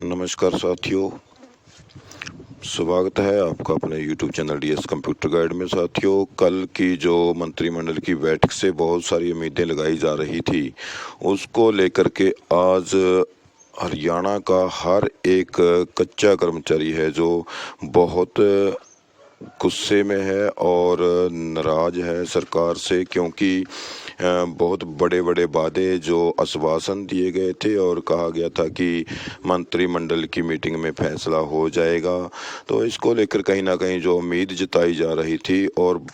नमस्कार साथियों, स्वागत है आपका अपने YouTube channel DS computer guide में। साथियों, कल की जो मंत्रिमंडल की बैठक से बहुत सारी उम्मीदें लगाई जा रही थी, उसको लेकर के आज हरियाणा का हर एक कच्चा कर्मचारी है जो बहुत गुस्से में है और नाराज है सरकार से, क्योंकि बहुत बड़े बड़े वादे जो आश्वासन दिए गए थे और कहा गया था कि मंत्रिमंडल की मीटिंग में फैसला हो जाएगा, तो इसको लेकर कहीं ना कहीं जो उम्मीद जताई जा रही थी और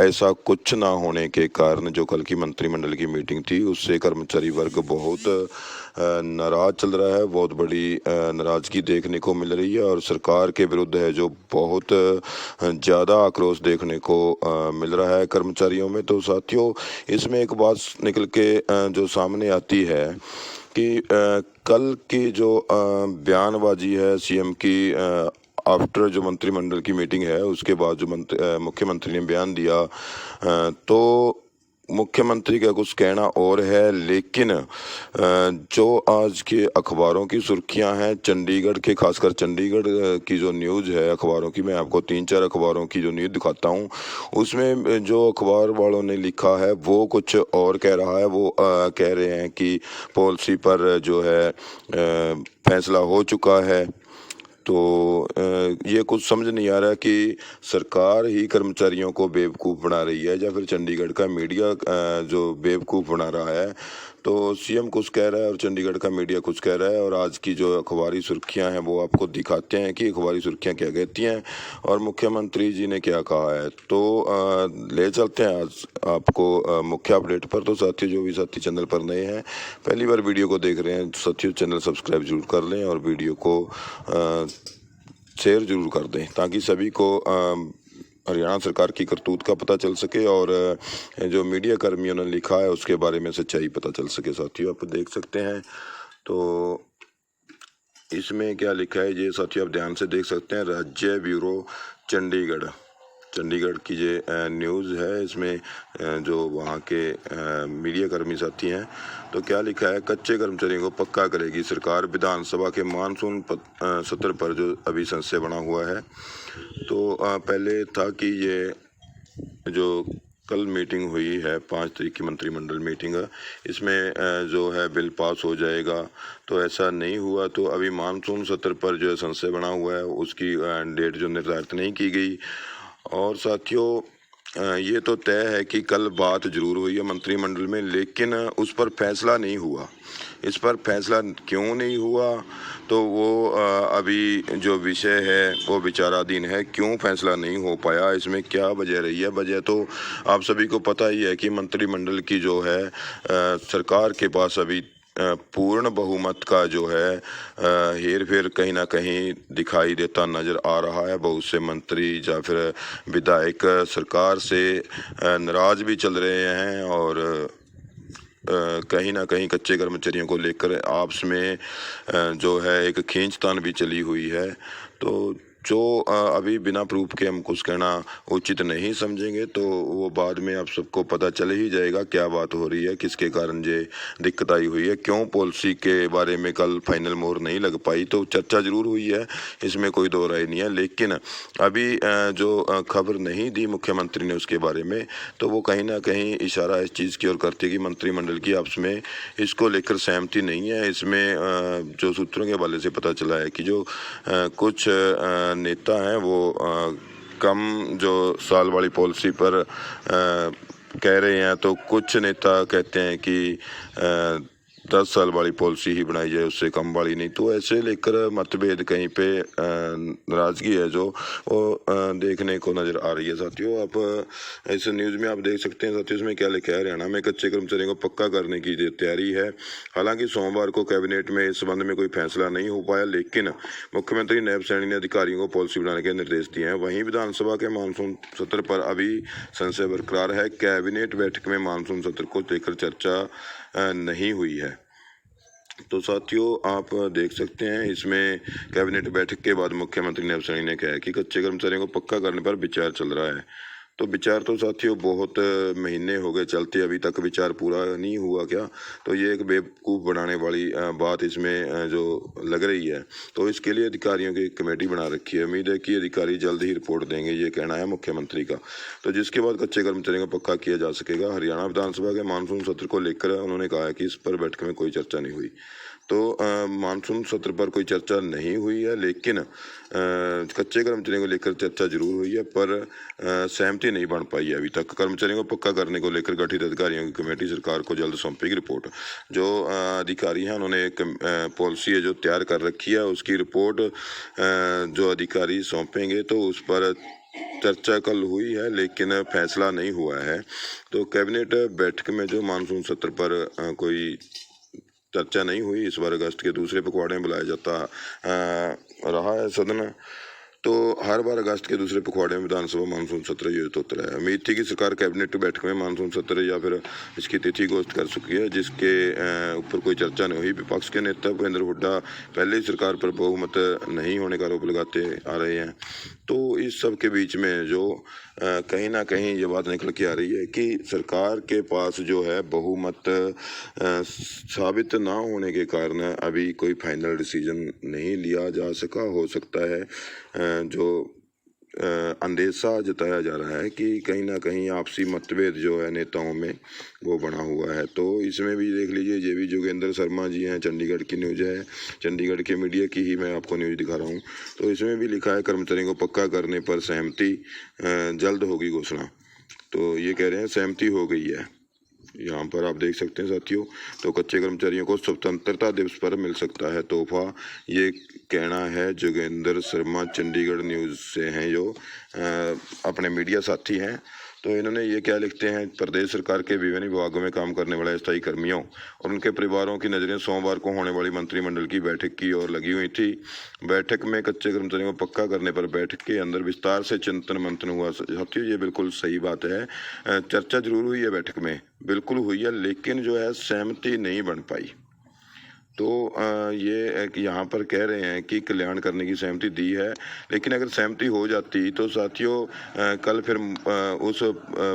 ऐसा कुछ ना होने के कारण जो कल की मंत्रिमंडल की मीटिंग थी उससे कर्मचारी वर्ग बहुत नाराज चल रहा है। बहुत बड़ी नाराजगी देखने को मिल रही है और सरकार के विरुद्ध है जो बहुत ज़्यादा आक्रोश देखने को मिल रहा है कर्मचारियों में। तो साथियों, इसमें एक बात निकल के जो सामने आती है कि कल की जो बयानबाजी है सीएम की आफ्टर जो मंत्रिमंडल की मीटिंग है उसके बाद जो मुख्यमंत्री ने बयान दिया, तो मुख्यमंत्री का कुछ कहना और है, लेकिन जो आज के अखबारों की सुर्खियां हैं चंडीगढ़ के, खासकर चंडीगढ़ की जो न्यूज़ है अखबारों की, मैं आपको 3-4 अखबारों की जो न्यूज़ दिखाता हूं। उसमें जो अखबार वालों ने लिखा है वो कुछ और कह रहा है। वो कह रहे हैं कि पॉलिसी पर जो है फैसला हो चुका है। तो ये कुछ समझ नहीं आ रहा कि सरकार ही कर्मचारियों को बेवकूफ़ बना रही है या फिर चंडीगढ़ का मीडिया जो बेवकूफ़ बना रहा है। तो सीएम कुछ कह रहा है और चंडीगढ़ का मीडिया कुछ कह रहा है, और आज की जो अखबारी सुर्खियां हैं वो आपको दिखाते हैं कि अखबारी सुर्खियां क्या कहती हैं और मुख्यमंत्री जी ने क्या कहा है। तो ले चलते हैं आज आपको मुख्य अपडेट पर। तो साथियों, जो भी साथी चैनल पर नए हैं, पहली बार वीडियो को देख रहे हैं, साथियों चैनल सब्सक्राइब जरूर कर लें और वीडियो को शेयर जरूर कर दें ताकि सभी को हरियाणा सरकार की करतूत का पता चल सके और जो मीडिया कर्मियों ने लिखा है उसके बारे में सच्चाई पता चल सके। साथियों, आप देख सकते हैं तो इसमें क्या लिखा है ये साथियों आप ध्यान से देख सकते हैं। राज्य ब्यूरो चंडीगढ़, चंडीगढ़ की जो न्यूज़ है, इसमें जो वहाँ के मीडिया कर्मी साथी हैं, तो क्या लिखा है, कच्चे कर्मचारियों को पक्का करेगी सरकार। विधानसभा के मानसून सत्र पर जो अभी संशय बना हुआ है, तो पहले था कि ये जो कल मीटिंग हुई है 5 तारीख की मंत्रिमंडल मीटिंग, इसमें जो है बिल पास हो जाएगा, तो ऐसा नहीं हुआ। तो अभी मानसून सत्र पर जो है संशय बना हुआ है, उसकी डेट जो निर्धारित नहीं की गई। और साथियों, ये तो तय है कि कल बात जरूर हुई है मंत्रिमंडल में, लेकिन उस पर फैसला नहीं हुआ। इस पर फैसला क्यों नहीं हुआ, तो वो अभी जो विषय है वो विचाराधीन है। क्यों फैसला नहीं हो पाया, इसमें क्या वजह रही है? वजह तो आप सभी को पता ही है कि मंत्रिमंडल की जो है सरकार के पास अभी पूर्ण बहुमत का जो है हेर फेर कहीं ना कहीं दिखाई देता नजर आ रहा है। बहुत से मंत्री या फिर विधायक सरकार से नाराज भी चल रहे हैं और कहीं ना कहीं कच्चे कर्मचारियों को लेकर आपस में जो है एक खींचतान भी चली हुई है। तो जो अभी बिना प्रूफ के हम कुछ कहना उचित नहीं समझेंगे, तो वो बाद में आप सबको पता चल ही जाएगा क्या बात हो रही है, किसके कारण ये दिक्कत आई हुई है, क्यों पॉलिसी के बारे में कल फाइनल मोहर नहीं लग पाई। तो चर्चा जरूर हुई है, इसमें कोई दो राय नहीं है, लेकिन अभी जो खबर नहीं दी मुख्यमंत्री ने उसके बारे में, तो वो कहीं ना कहीं इशारा इस चीज़ की ओर करती है कि मंत्रिमंडल की आपस में इसको लेकर सहमति नहीं है। इसमें जो सूत्रों के हवाले से पता चला है कि जो कुछ नेता हैं वो कम जो साल वाली पॉलिसी पर कह रहे हैं, तो कुछ नेता कहते हैं कि 10 साल वाली पॉलिसी ही बनाई जाए, उससे कम वाली नहीं। तो ऐसे लेकर मतभेद कहीं पे नाराजगी है जो वो देखने को नजर आ रही है। साथियों, आप इस न्यूज़ में आप देख सकते हैं साथियों, इसमें क्या लिखा है, हरियाणा में कच्चे कर्मचारियों को पक्का करने की तैयारी है। हालांकि सोमवार को कैबिनेट में इस संबंध में कोई फैसला नहीं हो पाया, लेकिन मुख्यमंत्री नायब सैनी ने अधिकारियों को पॉलिसी बनाने के निर्देश दिए हैं। वहीं विधानसभा के मानसून सत्र पर अभी संशय बरकरार है। कैबिनेट बैठक में मानसून सत्र को लेकर चर्चा नहीं हुई है। तो साथियों, आप देख सकते हैं इसमें कैबिनेट बैठक के बाद मुख्यमंत्री नायब सैनी ने कहा कि कच्चे कर्मचारियों को पक्का करने पर विचार चल रहा है। तो विचार तो साथियों बहुत महीने हो गए चलते, अभी तक विचार पूरा नहीं हुआ क्या? तो ये एक बेवकूफ़ बनाने वाली बात इसमें जो लग रही है। तो इसके लिए अधिकारियों की एक कमेटी बना रखी है। उम्मीद है कि अधिकारी जल्द ही रिपोर्ट देंगे, ये कहना है मुख्यमंत्री का। तो जिसके बाद कच्चे कर्मचारियों को पक्का किया जा सकेगा। हरियाणा विधानसभा के मानसून सत्र को लेकर उन्होंने कहा है कि इस पर बैठक में कोई चर्चा नहीं हुई। तो मानसून सत्र पर कोई चर्चा नहीं हुई है, लेकिन कच्चे कर्मचारियों को लेकर चर्चा जरूर हुई है, पर सहमति नहीं बन पाई है अभी तक। कर्मचारियों को पक्का करने को लेकर गठित अधिकारियों की कमेटी सरकार को जल्द सौंपेगी रिपोर्ट। जो अधिकारी हैं उन्होंने एक पॉलिसी है जो तैयार कर रखी है, उसकी रिपोर्ट जो अधिकारी सौंपेंगे, तो उस पर चर्चा कल हुई है लेकिन फैसला नहीं हुआ है। तो कैबिनेट बैठक में जो मानसून सत्र पर कोई चर्चा नहीं हुई। इस बार अगस्त के दूसरे पखवाड़े में बुलाया जाता रहा है सदन। तो हर बार अगस्त के दूसरे पखवाड़े में विधानसभा मानसून सत्र आयोजित होता रहा है। उम्मीद थी कि सरकार कैबिनेट बैठक में मानसून सत्र या फिर इसकी तिथि घोषित कर चुकी है, जिसके ऊपर कोई चर्चा नहीं हुई। विपक्ष के नेता भूपेंद्र हुड्डा पहले ही सरकार पर बहुमत नहीं होने का आरोप लगाते आ रहे हैं। तो इस सब के बीच में जो कहीं ना कहीं ये बात निकल के आ रही है कि सरकार के पास जो है बहुमत साबित ना होने के कारण अभी कोई फाइनल डिसीजन नहीं लिया जा सका। हो सकता है जो अंदेशा जताया जा रहा है कि कहीं ना कहीं आपसी मतभेद जो है नेताओं में वो बना हुआ है। तो इसमें भी देख लीजिए, ये भी जोगेंद्र शर्मा जी हैं, चंडीगढ़ की न्यूज़ है, चंडीगढ़ के मीडिया की ही मैं आपको न्यूज़ दिखा रहा हूँ। तो इसमें भी लिखा है कर्मचारियों को पक्का करने पर सहमति जल्द होगी घोषणा। तो ये कह रहे हैं सहमति हो गई है, यहाँ पर आप देख सकते हैं साथियों। तो कच्चे कर्मचारियों को स्वतंत्रता दिवस पर मिल सकता है तोहफा, ये कहना है जोगेंद्र शर्मा, चंडीगढ़ न्यूज़ से हैं, जो अपने मीडिया साथी हैं। तो इन्होंने ये क्या लिखते हैं, प्रदेश सरकार के विभिन्न विभागों में काम करने वाले स्थायी कर्मियों और उनके परिवारों की नज़रें सोमवार को होने वाली मंत्रिमंडल की बैठक की ओर लगी हुई थी। बैठक में कच्चे कर्मचारियों को पक्का करने पर बैठक के अंदर विस्तार से चिंतन मंथन हुआ। साथियों ये बिल्कुल सही बात है, चर्चा जरूर हुई है बैठक में, बिल्कुल हुई है, लेकिन जो है सहमति नहीं बन पाई। तो ये यहाँ पर कह रहे हैं कि कल्याण करने की सहमति दी है, लेकिन अगर सहमति हो जाती तो साथियों कल फिर उस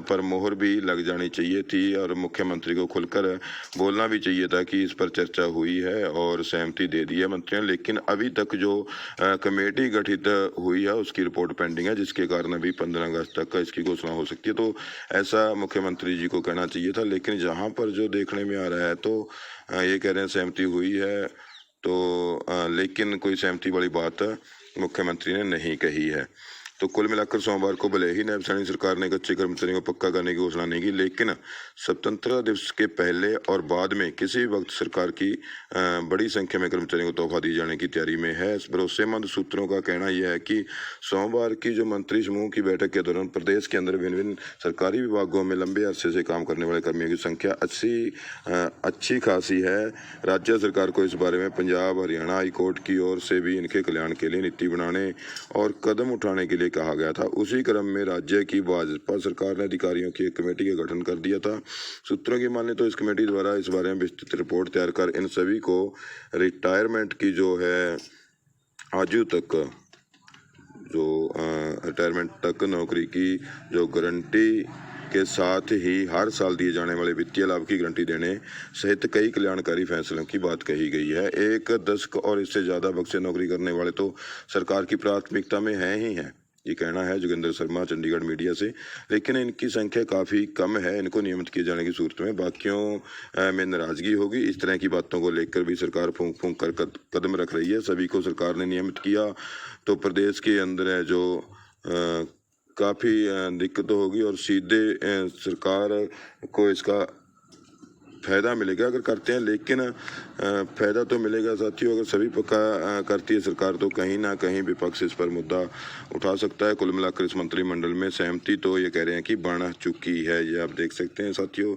पर मोहर भी लग जानी चाहिए थी और मुख्यमंत्री को खुलकर बोलना भी चाहिए था कि इस पर चर्चा हुई है और सहमति दे दी है मंत्रियों। लेकिन अभी तक जो कमेटी गठित हुई है उसकी रिपोर्ट पेंडिंग है, जिसके कारण अभी 15 अगस्त तक इसकी घोषणा हो सकती है। तो ऐसा मुख्यमंत्री जी को कहना चाहिए था, लेकिन जहाँ पर जो देखने में आ रहा है तो ये कह रहे हैं सहमति हुई है। तो लेकिन कोई सहमति वाली बात मुख्यमंत्री ने नहीं कही है। तो कुल मिलाकर सोमवार को भले ही नायब सैनी सरकार ने कच्चे कर्मचारियों को पक्का करने की घोषणा नहीं की, लेकिन स्वतंत्रता दिवस के पहले और बाद में किसी वक्त सरकार की बड़ी संख्या में कर्मचारियों को तोहफा दी जाने की तैयारी में है। इस भरोसेमंद सूत्रों का कहना यह है कि सोमवार की जो मंत्री समूह की बैठक के दौरान प्रदेश के अंदर भिन्न भिन्न सरकारी विभागों में लंबे अरसे से काम करने वाले कर्मियों की संख्या अच्छी खासी है। राज्य सरकार को इस बारे में पंजाब हरियाणा हाईकोर्ट की ओर से भी इनके कल्याण के लिए नीति बनाने और कदम उठाने के लिए कहा गया था। उसी क्रम में राज्य की भाजपा सरकार ने अधिकारियों की एक कमेटी का गठन कर दिया था। सूत्रों की माने तो इस कमेटी द्वारा इस बारे में विस्तृत रिपोर्ट तैयार कर इन सभी को रिटायरमेंट की जो है आयु तक जो रिटायरमेंट तक नौकरी की जो गारंटी के साथ ही हर साल दिए जाने वाले वित्तीय लाभ की गारंटी देने सहित कई कल्याणकारी फैसलों की बात कही गई है। एक दशक और इससे ज़्यादा वक्त से नौकरी करने वाले तो सरकार की प्राथमिकता में हैं ही हैं, ये कहना है जोगेंद्र शर्मा चंडीगढ़ मीडिया से। लेकिन इनकी संख्या काफ़ी कम है, इनको नियमित किए जाने की सूरत में बाकियों में नाराजगी होगी। इस तरह की बातों को लेकर भी सरकार फूंक फूंक कर कदम रख रही है। सभी को सरकार ने नियमित किया तो प्रदेश के अंदर है जो काफ़ी दिक्कत होगी और सीधे सरकार को इसका फ़ायदा मिलेगा अगर करते हैं। लेकिन फ़ायदा तो मिलेगा साथियों, अगर सभी पक्का करती है सरकार तो कहीं ना कहीं विपक्ष इस पर मुद्दा उठा सकता है। कुल मिलाकर इस मंत्रिमंडल में सहमति तो ये कह रहे हैं कि बन चुकी है, ये आप देख सकते हैं साथियों।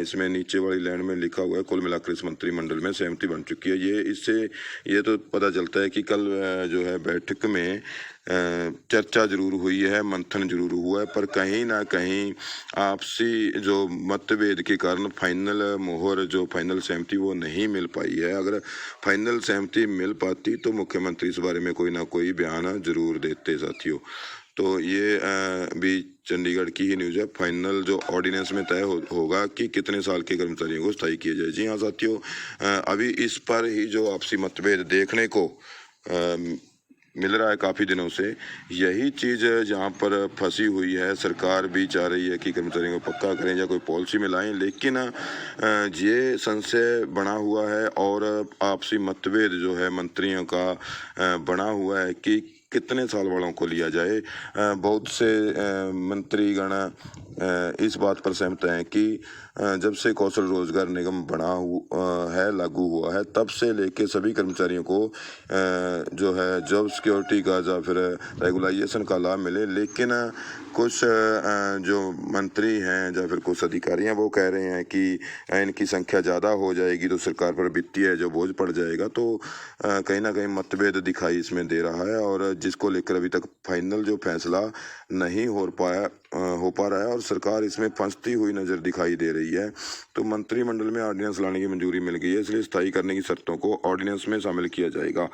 इसमें नीचे वाली लाइन में लिखा हुआ है कुल मिलाकर इस मंत्रिमंडल में सहमति बन चुकी है। ये इससे ये तो पता चलता है कि कल जो है बैठक में चर्चा जरूर हुई है, मंथन जरूर हुआ है, पर कहीं ना कहीं आपसी जो मतभेद के कारण फाइनल मोहर जो फाइनल सहमति वो नहीं मिल पाई है। अगर फाइनल सहमति मिल पाती तो मुख्यमंत्री इस बारे में कोई ना कोई बयान जरूर देते साथियों। तो ये भी चंडीगढ़ की ही न्यूज़ है। फाइनल जो ऑर्डिनेंस में तय होगा कि कितने साल के कर्मचारियों को स्थायी किया जाए। जी हाँ साथियों, अभी इस पर ही जो आपसी मतभेद देखने को मिल रहा है काफ़ी दिनों से, यही चीज़ जहाँ पर फंसी हुई है। सरकार भी चाह रही है कि कर्मचारियों को पक्का करें या कोई पॉलिसी में लाएं, लेकिन ये संशय बना हुआ है और आपसी मतभेद जो है मंत्रियों का बना हुआ है कि कितने साल वालों को लिया जाए। बहुत से मंत्रीगण इस बात पर सहमत हैं कि जब से कौशल रोजगार निगम बना है, लागू हुआ है, तब से लेके सभी कर्मचारियों को जो है जॉब सिक्योरिटी का या फिर रेगुलाइजेशन का लाभ मिले। लेकिन कुछ जो मंत्री हैं या फिर कुछ अधिकारी हैं वो कह रहे हैं कि इनकी संख्या ज़्यादा हो जाएगी तो सरकार पर वित्तीय जो बोझ पड़ जाएगा। तो कहीं ना कहीं मतभेद दिखाई इसमें दे रहा है और जिसको लेकर अभी तक फाइनल जो फैसला नहीं हो पा रहा है और सरकार इसमें फंसती हुई नज़र दिखाई दे रही है। तो मंत्रिमंडल में ऑर्डिनेंस लाने की मंजूरी मिल गई है, इसलिए स्थायी करने की शर्तों को ऑर्डिनेंस में शामिल किया जाएगा।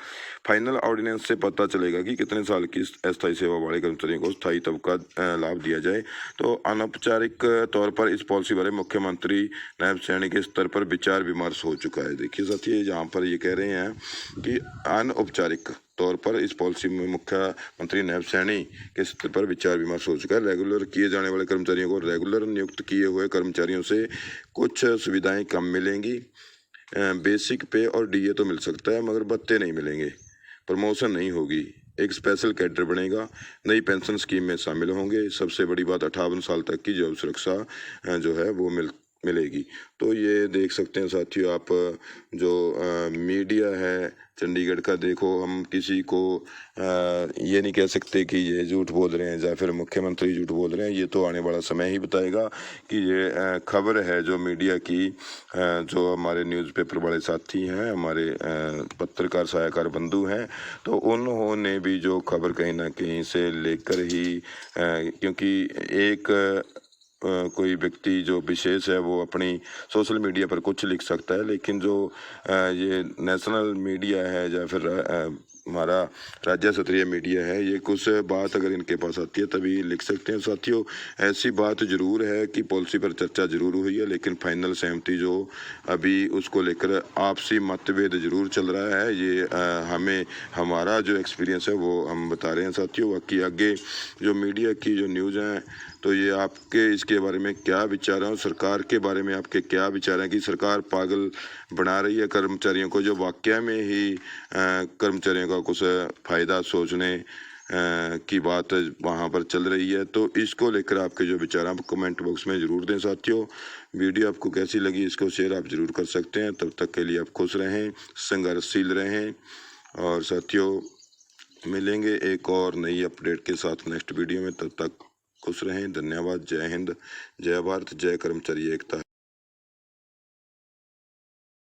फाइनल ऑर्डिनेंस से पता चलेगा कि कितने साल की अस्थायी सेवा वाले कर्मचारियों को स्थायी तबका लाभ दिया जाए। तो अनौपचारिक तौर पर इस पॉलिसी बारे मुख्यमंत्री नायब सैनी के स्तर पर विचार विमर्श हो चुका है। देखिए साथियों, जहाँ पर ये कह रहे हैं कि अनौपचारिक तौर पर इस पॉलिसी में मुख्यमंत्री नायब सैनी के स्तर पर विचार विमर्श हो चुका है। रेगुलर किए जाने वाले कर्मचारियों को रेगुलर नियुक्त किए हुए कर्मचारियों से कुछ सुविधाएं कम मिलेंगी। बेसिक पे और डीए तो मिल सकता है मगर भत्ते नहीं मिलेंगे। प्रमोशन नहीं होगी। एक स्पेशल कैडर बनेगा। नई पेंशन स्कीम में शामिल होंगे। सबसे बड़ी बात 58 साल तक की जॉब सुरक्षा जो है वो मिलेगी। तो ये देख सकते हैं साथियों आप, जो मीडिया है चंडीगढ़ का, देखो हम किसी को ये नहीं कह सकते कि ये झूठ बोल रहे हैं या फिर मुख्यमंत्री झूठ बोल रहे हैं। ये तो आने वाला समय ही बताएगा कि ये खबर है जो मीडिया की, जो हमारे न्यूज़पेपर वाले साथी हैं, हमारे पत्रकार सहायकार बंधु हैं, तो उन्होंने भी जो खबर कहीं ना कहीं से लेकर ही, क्योंकि एक कोई व्यक्ति जो विशेष है वो अपनी सोशल मीडिया पर कुछ लिख सकता है, लेकिन जो ये नेशनल मीडिया है या फिर हमारा राज्य स्तरीय मीडिया है, ये कुछ बात अगर इनके पास आती है तभी लिख सकते हैं। साथियों, ऐसी बात जरूर है कि पॉलिसी पर चर्चा जरूर हुई है, लेकिन फाइनल सहमति जो अभी उसको लेकर आपसी मतभेद जरूर चल रहा है। ये हमें हमारा जो एक्सपीरियंस है वो हम बता रहे हैं साथियों। बाकी आगे जो मीडिया की जो न्यूज़ हैं, तो ये आपके इसके बारे में क्या विचार हैं, सरकार के बारे में आपके क्या विचार हैं कि सरकार पागल बना रही है कर्मचारियों को, जो वाकई में ही कर्मचारियों का कुछ फ़ायदा सोचने की बात वहाँ पर चल रही है। तो इसको लेकर आपके जो विचार हैं आप कमेंट बॉक्स में ज़रूर दें साथियों। वीडियो आपको कैसी लगी इसको शेयर आप ज़रूर कर सकते हैं। तब तक के लिए आप खुश रहें, संघर्षशील रहें और साथियों मिलेंगे एक और नई अपडेट के साथ नेक्स्ट वीडियो में। तब तक खुश रहें। धन्यवाद। जय हिंद, जय भारत, जय कर्मचारी एकता।